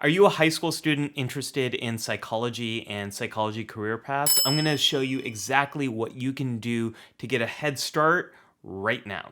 Are you a high school student interested in psychology and psychology career paths? I'm going to show you exactly what you can do to get a head start right now.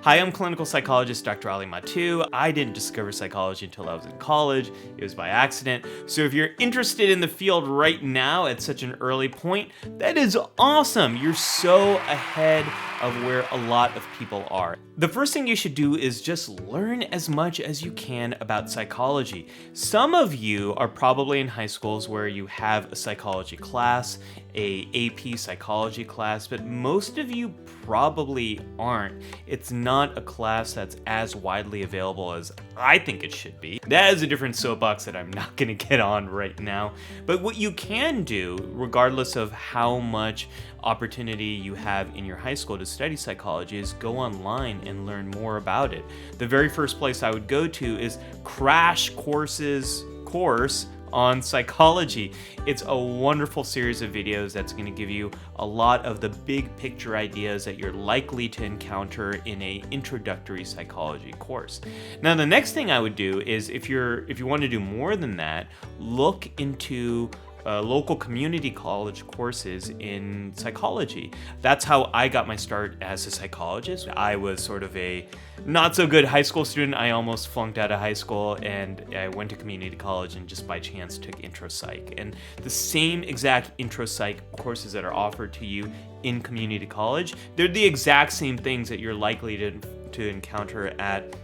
Hi, I'm clinical psychologist Dr. Ali Mattu. I didn't discover psychology until I was in college. It was by accident. So if you're interested in the field right now at such an early point, that is awesome. You're so ahead of where a lot of people are. The first thing you should do is just learn as much as you can about psychology. Some of you are probably in high schools where you have a psychology class, a AP psychology class, but most of you probably aren't. It's not a class that's as widely available as I think it should be. That is a different soapbox that I'm not gonna get on right now. But what you can do, regardless of how much opportunity you have in your high school to study psychology, is go online and learn more about it. The very first place I would go to is Crash Course's course on psychology. It's a wonderful series of videos that's going to give you a lot of the big picture ideas that you're likely to encounter in a introductory psychology course. Now, the next thing I would do is if you want to do more than that, look into local community college courses in psychology. That's how I got my start as a psychologist. I was sort of a not so good high school student. I almost flunked out of high school, and I went to community college and just by chance took intro psych. And the same exact intro psych courses that are offered to you in community college, they're the exact same things that you're likely to encounter at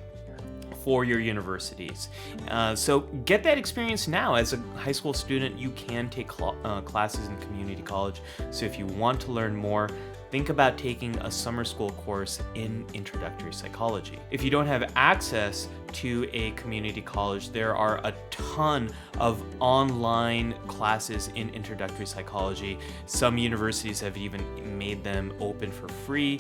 four-year universities. So get that experience now. As a high school student, you can take classes in community college. So if you want to learn more, think about taking a summer school course in introductory psychology. If you don't have access to a community college, there are a ton of online classes in introductory psychology. Some universities have even made them open for free.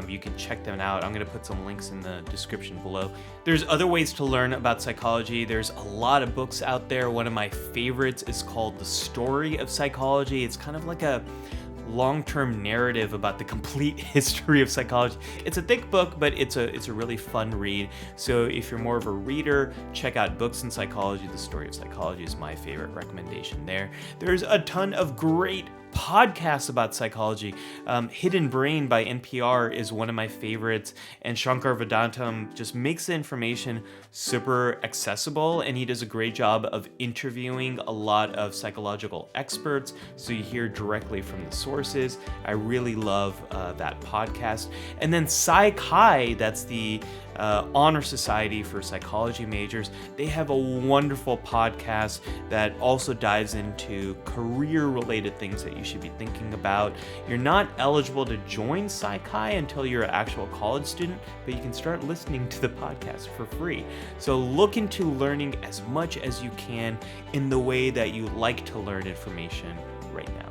You can check them out. I'm going to put some links in the description below. There's other ways to learn about psychology. There's a lot of books out there. One of my favorites is called The Story of Psychology. It's kind of like a long-term narrative about the complete history of psychology. It's a thick book, but it's a really fun read. So if you're more of a reader, check out Books in Psychology. The Story of Psychology is my favorite recommendation there. There's a ton of great podcasts about psychology. Hidden Brain by NPR is one of my favorites, and Shankar Vedantam just makes the information super accessible, and he does a great job of interviewing a lot of psychological experts, so you hear directly from the sources. I really love that podcast. And then Psych, that's the Honor Society for Psychology majors. They have a wonderful podcast that also dives into career-related things that you should be thinking about. You're not eligible to join Psych until you're an actual college student, but you can start listening to the podcast for free. So look into learning as much as you can in the way that you like to learn information right now.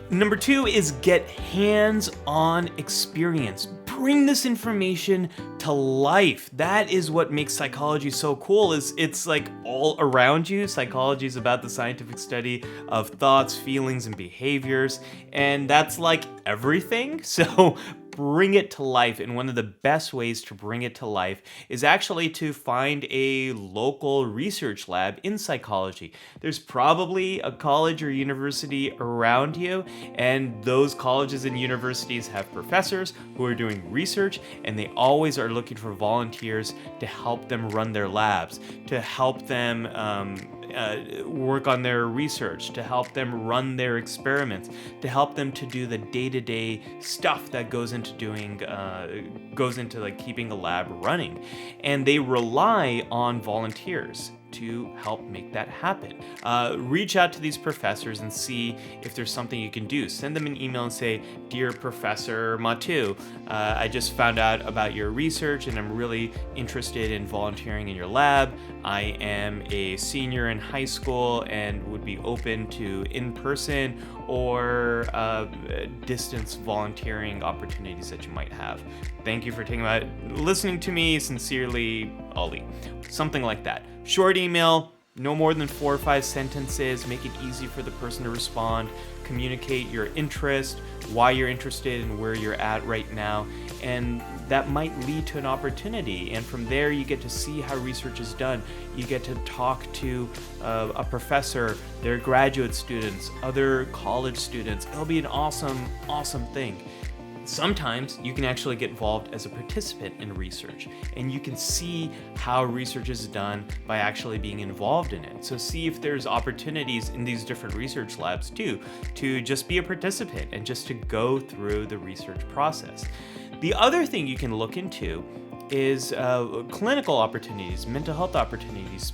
Number 2 is get hands-on experience. Bring this information to life. That is what makes psychology so cool, is it's like all around you. Psychology is about the scientific study of thoughts, feelings, and behaviors, and that's like everything. So bring it to life, and one of the best ways to bring it to life is actually to find a local research lab in psychology. There's probably a college or university around you, and those colleges and universities have professors who are doing research, and they always are looking for volunteers to help them run their labs, to help them work on their research, to help them run their experiments, to help them to do the day-to-day stuff that goes into like keeping a lab running. And they rely on volunteers to help make that happen. Reach out to these professors and see if there's something you can do. Send them an email and say, "Dear Professor Mattu, I just found out about your research and I'm really interested in volunteering in your lab. I am a senior in high school and would be open to in-person or distance volunteering opportunities that you might have. Thank you for listening to me. Sincerely, Ali." Something like that. Short email, no more than 4 or 5 sentences. Make it easy for the person to respond. Communicate your interest, why you're interested, and where you're at right now. and that might lead to an opportunity. And from there, you get to see how research is done. You get to talk to a professor, their graduate students, other college students. It'll be an awesome, awesome thing. Sometimes you can actually get involved as a participant in research, and you can see how research is done by actually being involved in it. So see if there's opportunities in these different research labs too, to just be a participant and just to go through the research process. The other thing you can look into is clinical opportunities, mental health opportunities,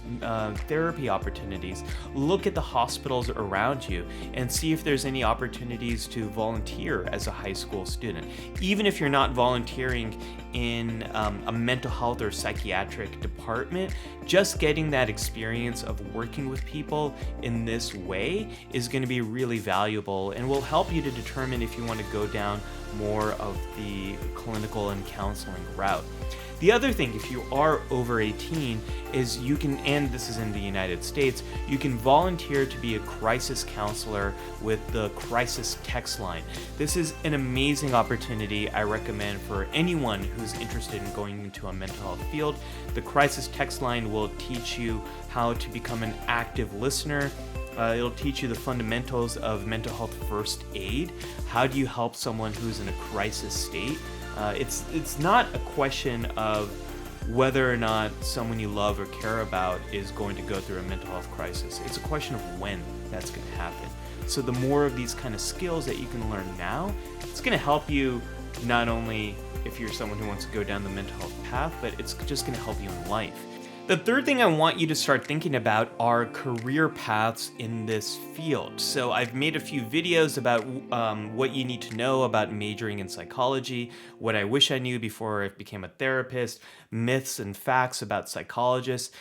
therapy opportunities. Look at the hospitals around you and see if there's any opportunities to volunteer as a high school student. Even if you're not volunteering in a mental health or psychiatric department, just getting that experience of working with people in this way is going to be really valuable and will help you to determine if you want to go down more of the clinical and counseling route. The other thing, if you are over 18, is you can, and this is in the United States, you can volunteer to be a crisis counselor with the crisis text line. This is an amazing opportunity I recommend for anyone who's interested in going into a mental health field. The crisis text line will teach you how to become an active listener. It'll teach you the fundamentals of mental health first aid. How do you help someone who's in a crisis state? It's not a question of whether or not someone you love or care about is going to go through a mental health crisis. It's a question of when that's going to happen. So the more of these kind of skills that you can learn now, it's going to help you not only if you're someone who wants to go down the mental health path, but it's just going to help you in life. The third thing I want you to start thinking about are career paths in this field. So I've made a few videos about what you need to know about majoring in psychology, what I wish I knew before I became a therapist, myths and facts about psychologists.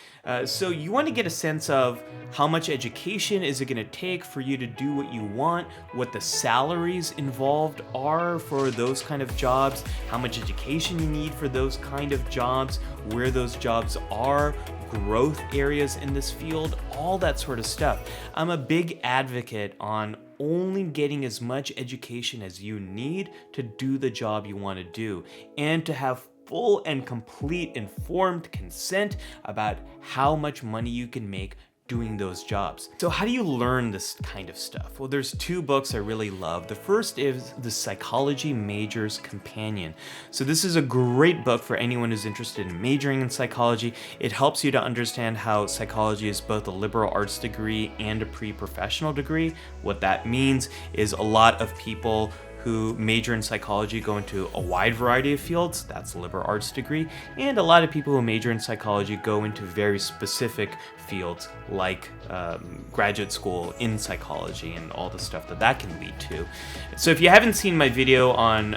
So you want to get a sense of how much education is it going to take for you to do what you want, what the salaries involved are for those kind of jobs, how much education you need for those kind of jobs, where those jobs are, growth areas in this field, all that sort of stuff. I'm a big advocate on only getting as much education as you need to do the job you want to do, and to have full and complete informed consent about how much money you can make doing those jobs. So how do you learn this kind of stuff? Well, there's two books I really love. The first is The Psychology Major's Companion. So this is a great book for anyone who's interested in majoring in psychology. It helps you to understand how psychology is both a liberal arts degree and a pre-professional degree. What that means is a lot of people who major in psychology go into a wide variety of fields, that's a liberal arts degree, and a lot of people who major in psychology go into very specific fields like graduate school in psychology and all the stuff that can lead to. So if you haven't seen my video on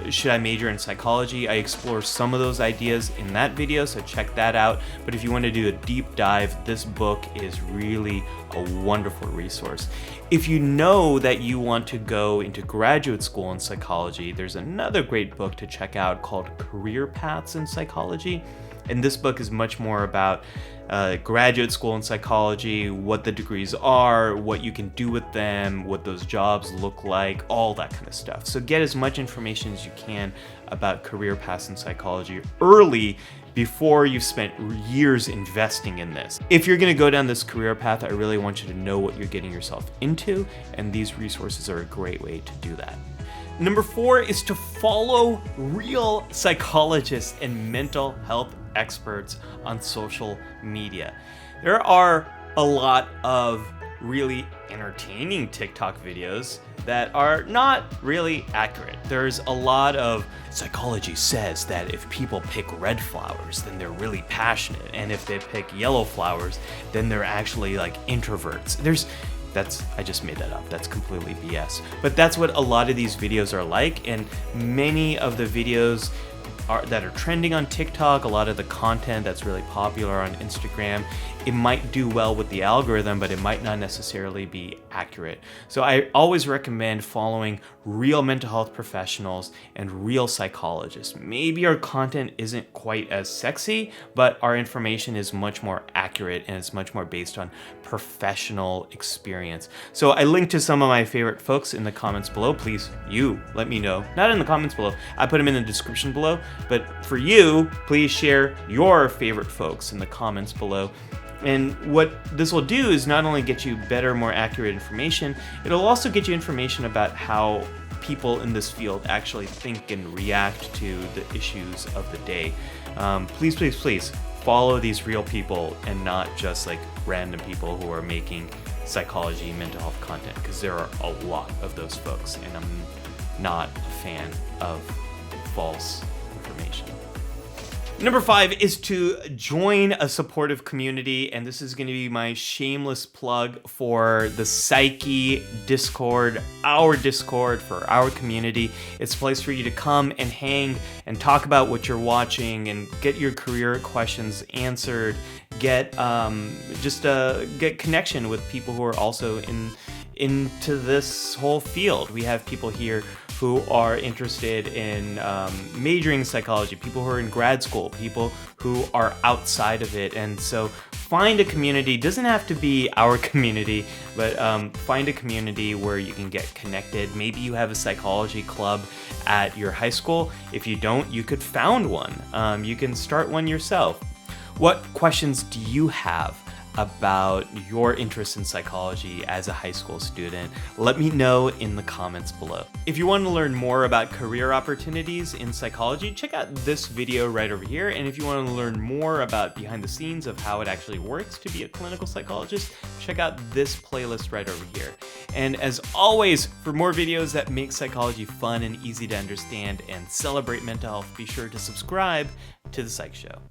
should I major in psychology, I explore some of those ideas in that video, so check that out. But if you want to do a deep dive, this book is really a wonderful resource. If you know that you want to go into graduate school in psychology, there's another great book to check out called Career Paths in Psychology. And this book is much more about graduate school in psychology, what the degrees are, what you can do with them, what those jobs look like, all that kind of stuff. So get as much information as you can about career paths in psychology early, before you've spent years investing in this. If you're going to go down this career path, I really want you to know what you're getting yourself into, and these resources are a great way to do that. Number 4 is to follow real psychologists and mental health experts on social media. There are a lot of really entertaining TikTok videos that are not really accurate. There's a lot of psychology says that if people pick red flowers, then they're really passionate, and if they pick yellow flowers, then they're actually like introverts. I just made that up. That's completely BS. But that's what a lot of these videos are like, and many of the videos that are trending on TikTok, a lot of the content that's really popular on Instagram, it might do well with the algorithm, but it might not necessarily be accurate. So I always recommend following real mental health professionals and real psychologists. Maybe our content isn't quite as sexy, but our information is much more accurate and it's much more based on professional experience. So I linked to some of my favorite folks in the comments below. Please, you let me know. Not in the comments below, I put them in the description below, but for you, please share your favorite folks in the comments below. And what this will do is not only get you better, more accurate information, it'll also get you information about how people in this field actually think and react to the issues of the day. Please, please, please follow these real people and not just like random people who are making psychology, mental health content, because there are a lot of those folks, and I'm not a fan of false information. Number 5 is to join a supportive community, and this is going to be my shameless plug for the Psych Discord, our Discord for our community. It's a place for you to come and hang and talk about what you're watching and get your career questions answered, get connection with people who are also into this whole field. We have people here who are interested in majoring in psychology, people who are in grad school, people who are outside of it. And so find a community, doesn't have to be our community, but find a community where you can get connected. Maybe you have a psychology club at your high school. If you don't, you could found one. You can start one yourself. What questions do you have about your interest in psychology as a high school student? Let me know in the comments below. If you want to learn more about career opportunities in psychology, check out this video right over here. And if you want to learn more about behind the scenes of how it actually works to be a clinical psychologist, check out this playlist right over here. And as always, for more videos that make psychology fun and easy to understand and celebrate mental health, be sure to subscribe to The Psych Show.